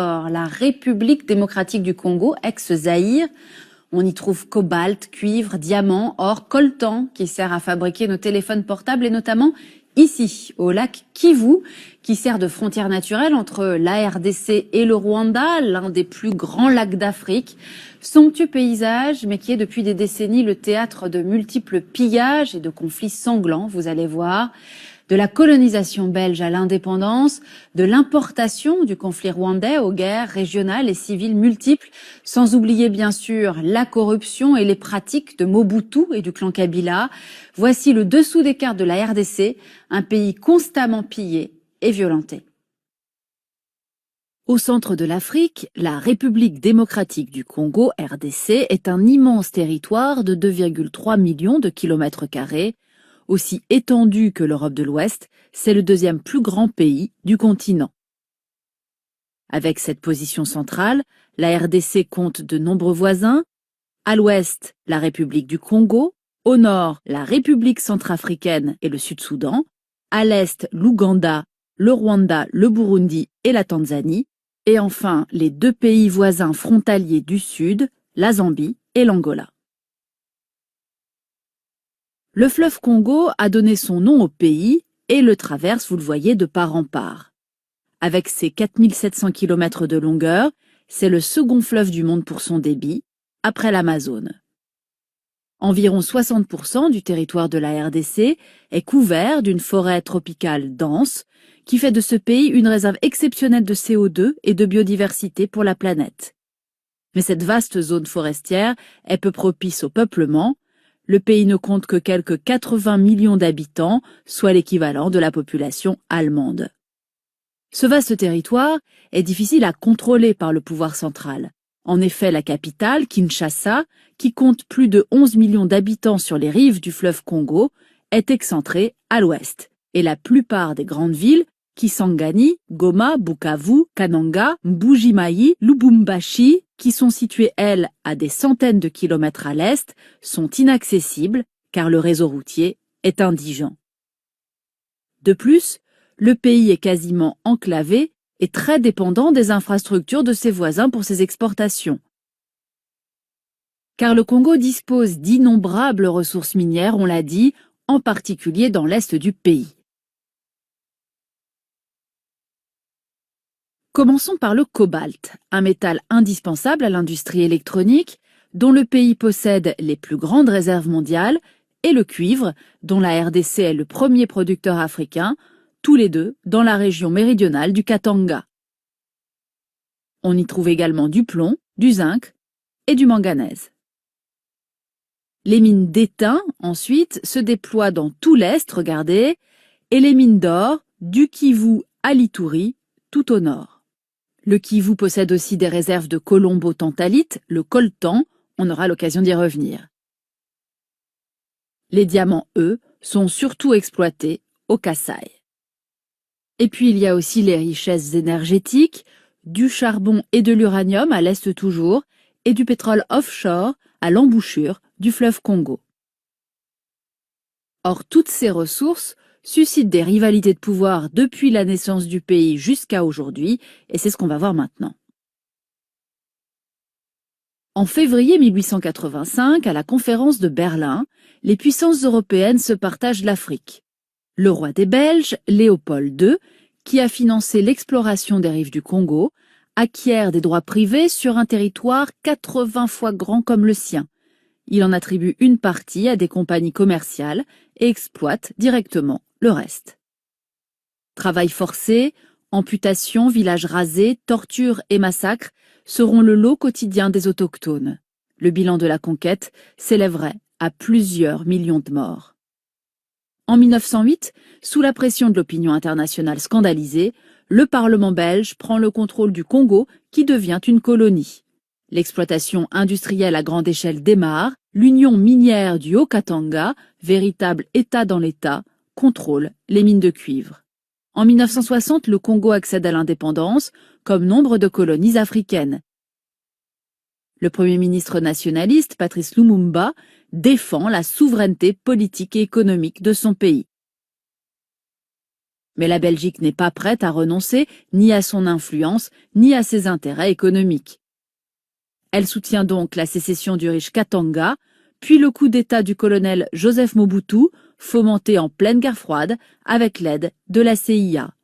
La République démocratique du Congo, ex-Zaïre. On y trouve cobalt, cuivre, diamant, or, coltan qui sert à fabriquer nos téléphones portables et notamment ici, au lac Kivu, qui sert de frontière naturelle entre la RDC et le Rwanda, l'un des plus grands lacs d'Afrique. Somptueux paysage, mais qui est depuis des décennies le théâtre de multiples pillages et de conflits sanglants, vous allez voir. De la colonisation belge à l'indépendance, de l'importation du conflit rwandais aux guerres régionales et civiles multiples, sans oublier bien sûr la corruption et les pratiques de Mobutu et du clan Kabila. Voici le dessous des cartes de la RDC, un pays constamment pillé et violenté. Au centre de l'Afrique, la République démocratique du Congo, RDC, est un immense territoire de 2,3 millions de kilomètres carrés. Aussi étendu que l'Europe de l'Ouest, c'est le deuxième plus grand pays du continent. Avec cette position centrale, la RDC compte de nombreux voisins. À l'ouest, la République du Congo, au nord, la République centrafricaine et le Sud-Soudan, à l'est, l'Ouganda, le Rwanda, le Burundi et la Tanzanie, et enfin les deux pays voisins frontaliers du sud, la Zambie et l'Angola. Le fleuve Congo a donné son nom au pays et le traverse, vous le voyez, de part en part. Avec ses 4700 km de longueur, c'est le second fleuve du monde pour son débit, après l'Amazone. Environ 60% du territoire de la RDC est couvert d'une forêt tropicale dense qui fait de ce pays une réserve exceptionnelle de CO2 et de biodiversité pour la planète. Mais cette vaste zone forestière est peu propice au peuplement. Le pays ne compte que quelques 80 millions d'habitants, soit l'équivalent de la population allemande. Ce vaste territoire est difficile à contrôler par le pouvoir central. En effet, la capitale, Kinshasa, qui compte plus de 11 millions d'habitants sur les rives du fleuve Congo, est excentrée à l'ouest. Et la plupart des grandes villes, Kisangani, Goma, Bukavu, Kananga, Mbuji-Mayi, Lubumbashi, qui sont situées, elles, à des centaines de kilomètres à l'est, sont inaccessibles car le réseau routier est indigent. De plus, le pays est quasiment enclavé et très dépendant des infrastructures de ses voisins pour ses exportations. Car le Congo dispose d'innombrables ressources minières, on l'a dit, en particulier dans l'est du pays. Commençons par le cobalt, un métal indispensable à l'industrie électronique, dont le pays possède les plus grandes réserves mondiales, et le cuivre, dont la RDC est le premier producteur africain, tous les deux dans la région méridionale du Katanga. On y trouve également du plomb, du zinc et du manganèse. Les mines d'étain, ensuite, se déploient dans tout l'est, regardez, et les mines d'or, du Kivu à l'Ituri, tout au nord. Le Kivu possède aussi des réserves de colombo-tantalite, le coltan, on aura l'occasion d'y revenir. Les diamants, eux, sont surtout exploités au Kasaï. Et puis il y a aussi les richesses énergétiques, du charbon et de l'uranium à l'est toujours, et du pétrole offshore à l'embouchure du fleuve Congo. Or, toutes ces ressources suscitent des rivalités de pouvoir depuis la naissance du pays jusqu'à aujourd'hui, et c'est ce qu'on va voir maintenant. En février 1885, à la conférence de Berlin, les puissances européennes se partagent l'Afrique. Le roi des Belges, Léopold II, qui a financé l'exploration des rives du Congo, acquiert des droits privés sur un territoire 80 fois grand comme le sien. Il en attribue une partie à des compagnies commerciales et exploite directement le reste. Travail forcé, amputation, villages rasés, tortures et massacres seront le lot quotidien des autochtones. Le bilan de la conquête s'élèverait à plusieurs millions de morts. En 1908, sous la pression de l'opinion internationale scandalisée, le Parlement belge prend le contrôle du Congo qui devient une colonie. L'exploitation industrielle à grande échelle démarre, l'union minière du Haut-Katanga, véritable État dans l'État, contrôle les mines de cuivre. En 1960, le Congo accède à l'indépendance, comme nombre de colonies africaines. Le Premier ministre nationaliste, Patrice Lumumba, défend la souveraineté politique et économique de son pays. Mais la Belgique n'est pas prête à renoncer ni à son influence, ni à ses intérêts économiques. Elle soutient donc la sécession du riche Katanga, puis le coup d'État du colonel Joseph Mobutu, fomenté en pleine guerre froide avec l'aide de la CIA.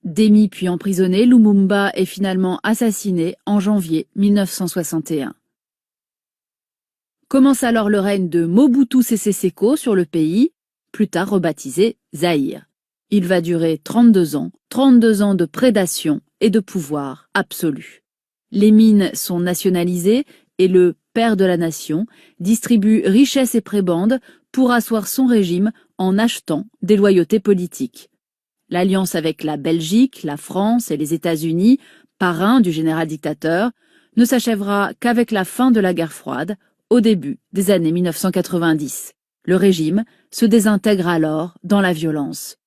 Démis puis emprisonné, Lumumba est finalement assassiné en janvier 1961. Commence alors le règne de Mobutu Sese Seko sur le pays, plus tard rebaptisé Zaïre. Il va durer 32 ans de prédation et de pouvoir absolu. Les mines sont nationalisées et le père de la nation distribue richesses et prébendes pour asseoir son régime en achetant des loyautés politiques. L'alliance avec la Belgique, la France et les États-Unis, parrains du général dictateur, ne s'achèvera qu'avec la fin de la guerre froide, au début des années 1990. Le régime se désintègre alors dans la violence.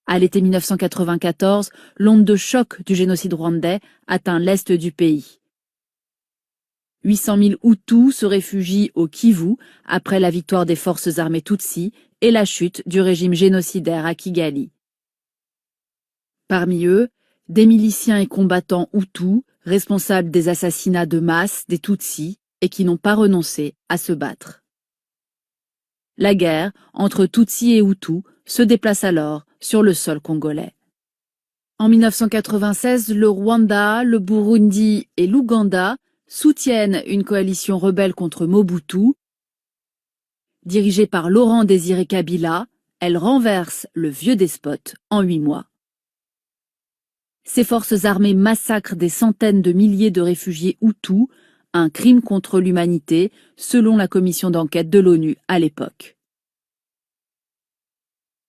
À l'été 1994, l'onde de choc du génocide rwandais atteint l'est du pays. 800 000 Hutus se réfugient au Kivu après la victoire des forces armées Tutsi et la chute du régime génocidaire à Kigali. Parmi eux, des miliciens et combattants Hutus, responsables des assassinats de masse des Tutsis et qui n'ont pas renoncé à se battre. La guerre entre Tutsis et Hutus se déplace alors sur le sol congolais. En 1996, le Rwanda, le Burundi et l'Ouganda soutiennent une coalition rebelle contre Mobutu. Dirigée par Laurent Désiré Kabila, elle renverse le vieux despote en 8 mois. Ces forces armées massacrent des centaines de milliers de réfugiés Hutus, un crime contre l'humanité, selon la commission d'enquête de l'ONU à l'époque.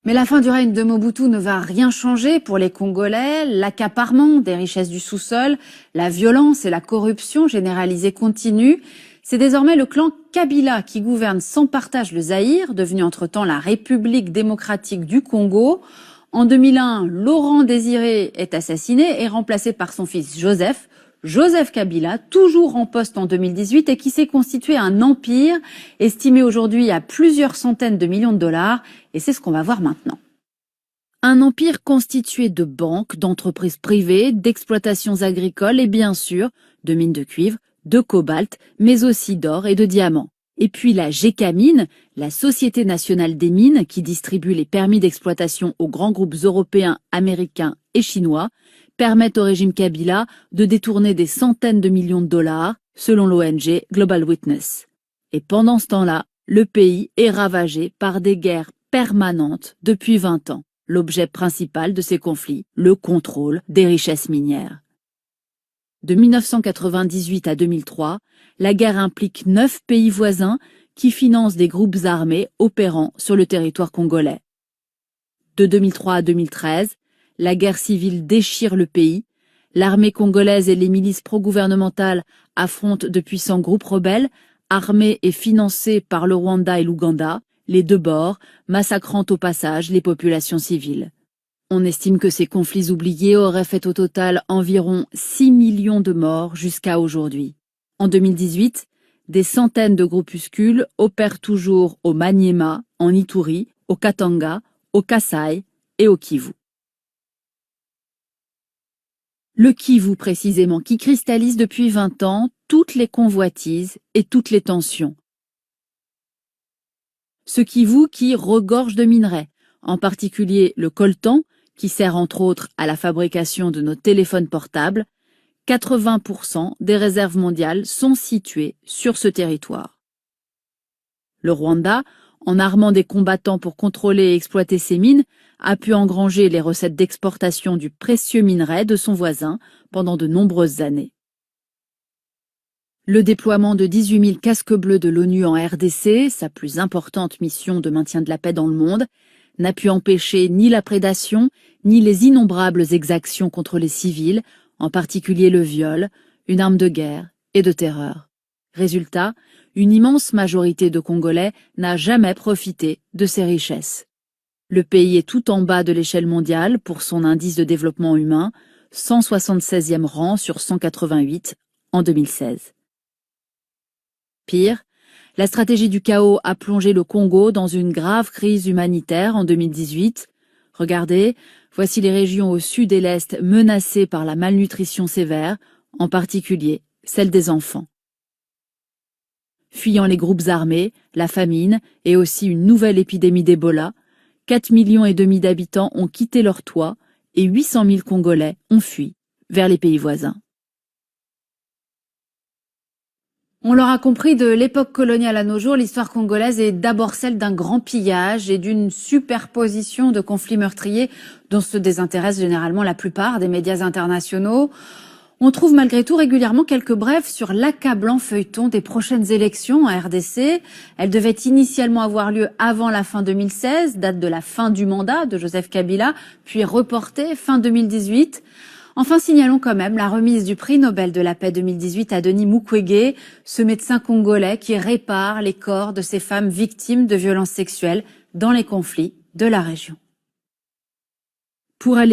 Mais la fin du règne de Mobutu ne va rien changer pour les Congolais. L'accaparement des richesses du sous-sol, la violence et la corruption généralisée continuent. C'est désormais le clan Kabila qui gouverne sans partage le Zaïre, devenu entre-temps la République démocratique du Congo. En 2001, Laurent Désiré est assassiné et remplacé par son fils Joseph Kabila, toujours en poste en 2018 et qui s'est constitué un empire estimé aujourd'hui à plusieurs centaines de millions de dollars, et c'est ce qu'on va voir maintenant. Un empire constitué de banques, d'entreprises privées, d'exploitations agricoles et bien sûr de mines de cuivre, de cobalt, mais aussi d'or et de diamants. Et puis la Gécamine, la Société nationale des mines qui distribue les permis d'exploitation aux grands groupes européens, américains et chinois, permettent au régime Kabila de détourner des centaines de millions de dollars, selon l'ONG Global Witness. Et pendant ce temps-là, le pays est ravagé par des guerres permanentes depuis 20 ans. L'objet principal de ces conflits, le contrôle des richesses minières. De 1998 à 2003, la guerre implique 9 pays voisins qui financent des groupes armés opérant sur le territoire congolais. De 2003 à 2013, la guerre civile déchire le pays, l'armée congolaise et les milices pro-gouvernementales affrontent de puissants groupes rebelles, armés et financés par le Rwanda et l'Ouganda, les deux bords, massacrant au passage les populations civiles. On estime que ces conflits oubliés auraient fait au total environ 6 millions de morts jusqu'à aujourd'hui. En 2018, des centaines de groupuscules opèrent toujours au Maniema, en Ituri, au Katanga, au Kasaï et au Kivu. Le Kivu précisément, qui cristallise depuis 20 ans toutes les convoitises et toutes les tensions. Ce Kivu qui regorge de minerais, en particulier le coltan, qui sert entre autres à la fabrication de nos téléphones portables. 80% des réserves mondiales sont situées sur ce territoire. Le Rwanda, en armant des combattants pour contrôler et exploiter ces mines, a pu engranger les recettes d'exportation du précieux minerai de son voisin pendant de nombreuses années. Le déploiement de 18 000 casques bleus de l'ONU en RDC, sa plus importante mission de maintien de la paix dans le monde, n'a pu empêcher ni la prédation, ni les innombrables exactions contre les civils, en particulier le viol, une arme de guerre et de terreur. Résultat, une immense majorité de Congolais n'a jamais profité de ces richesses. Le pays est tout en bas de l'échelle mondiale pour son indice de développement humain, 176e rang sur 188 en 2016. Pire, La stratégie du chaos a plongé le Congo dans une grave crise humanitaire en 2018. Regardez, voici les régions au sud et l'est menacées par la malnutrition sévère, en particulier celle des enfants. Fuyant les groupes armés, la famine et aussi une nouvelle épidémie d'Ebola, 4,5 millions d'habitants ont quitté leur toit et 800 000 Congolais ont fui vers les pays voisins. On l'aura compris, de l'époque coloniale à nos jours, l'histoire congolaise est d'abord celle d'un grand pillage et d'une superposition de conflits meurtriers dont se désintéressent généralement la plupart des médias internationaux. On trouve malgré tout régulièrement quelques brèves sur l'accablant feuilleton des prochaines élections en RDC. Elles devaient initialement avoir lieu avant la fin 2016, date de la fin du mandat de Joseph Kabila, puis reportée fin 2018. Enfin, signalons quand même la remise du prix Nobel de la paix 2018 à Denis Mukwege, ce médecin congolais qui répare les corps de ces femmes victimes de violences sexuelles dans les conflits de la région. Pour aller